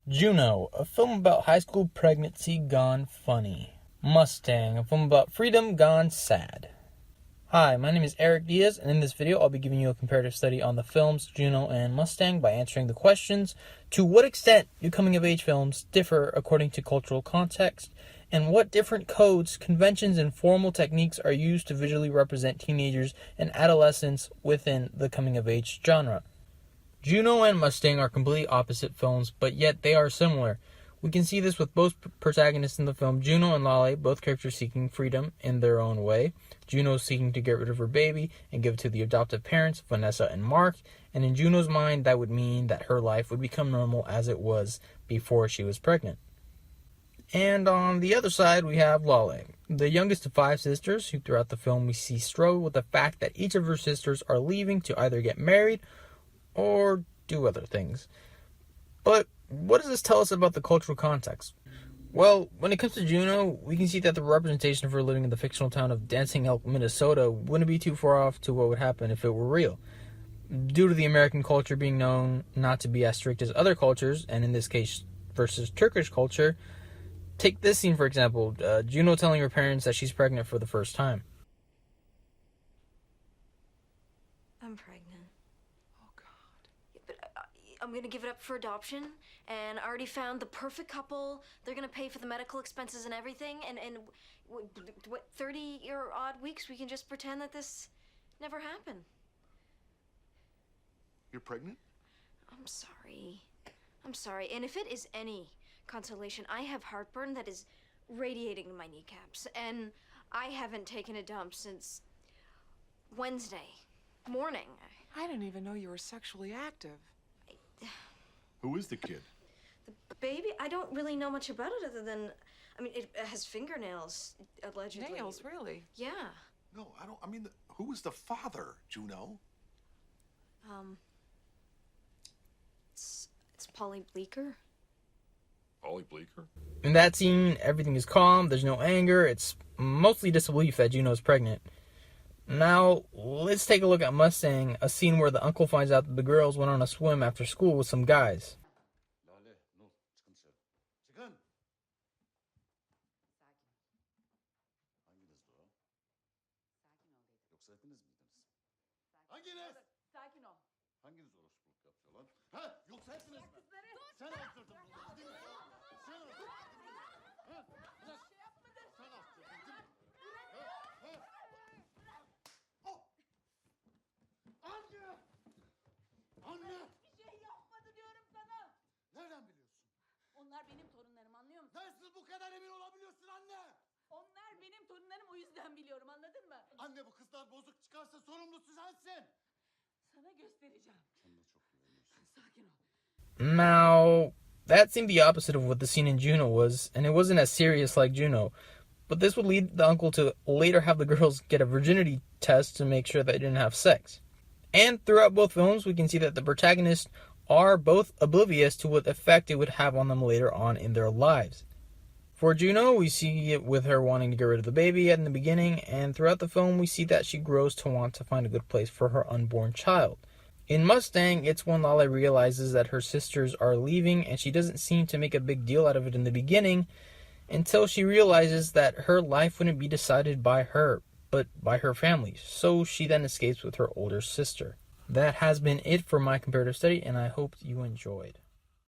Juno, a film about high school pregnancy gone funny. Mustang, a film about freedom gone sad. Hi, my name is Erick Diaz, and in this video I'll be giving you a comparative study on the films Juno and Mustang by answering the questions: to what extent do coming-of-age films differ according to cultural context, and what different codes, conventions, and formal techniques are used to visually represent teenagers and adolescents within the coming-of-age genre. Juno and Mustang are completely opposite films, but yet they are similar. We can see this with both protagonists in the film, Juno and Lale, both characters seeking freedom in their own way. Juno seeking to get rid of her baby and give it to the adoptive parents, Vanessa and Mark, and in Juno's mind that would mean that her life would become normal as it was before she was pregnant. And on the other side we have Lale, the youngest of 5 sisters, who throughout the film we see struggle with the fact that each of her sisters are leaving to either get married or do other things. But what does this tell us about the cultural context? Well, when it comes to Juno, we can see that the representation of her living in the fictional town of Dancing Elk, Minnesota wouldn't be too far off to what would happen if it were real. Due to the American culture being known not to be as strict as other cultures, and in this case versus Turkish culture, take this scene for example, Juno telling her parents that she's pregnant for the first time. I'm pregnant. I'm gonna give it up for adoption, and I already found the perfect couple. They're gonna pay for the medical expenses and everything, and what, 30-odd weeks we can just pretend that this never happened. You're pregnant? I'm sorry, and if it is any consolation, I have heartburn that is radiating in my kneecaps, and I haven't taken a dump since Wednesday morning. I didn't even know you were sexually active. Who is the kid? The baby? I don't really know much about it other than, I mean, it has fingernails, allegedly. Nails, really? Yeah. No, who is the father, Juno? It's Polly Bleeker. Polly Bleeker? In that scene, everything is calm, there's no anger, it's mostly disbelief that Juno is pregnant. Now, let's take a look at Mustang, a scene where the uncle finds out that the girls went on a swim after school with some guys. Anne! Hiçbir şey yapmadı diyorum sana. Nereden biliyorsun? Onlar benim torunlarım, anlıyor musun? Nasıl bu kadar emin olabiliyorsun anne? Onlar benim torunlarım, o yüzden biliyorum, anladın mı? Anne, bu kızlar bozuk çıkarsa sorumlusu sensin. Sana göstereceğim. Kendine çok güveniyorsun. Sakin ol. Now, that seemed the opposite of what the scene in Juno was, and it wasn't as serious like Juno. But this would lead the uncle to later have the girls get a virginity test to make sure they didn't have sex. And throughout both films, we can see that the protagonists are both oblivious to what effect it would have on them later on in their lives. For Juno, we see it with her wanting to get rid of the baby in the beginning, and throughout the film, we see that she grows to want to find a good place for her unborn child. In Mustang, it's when Lale realizes that her sisters are leaving, and she doesn't seem to make a big deal out of it in the beginning, until she realizes that her life wouldn't be decided by her, but by her family, so she then escapes with her older sister. That has been it for my comparative study, and I hope you enjoyed.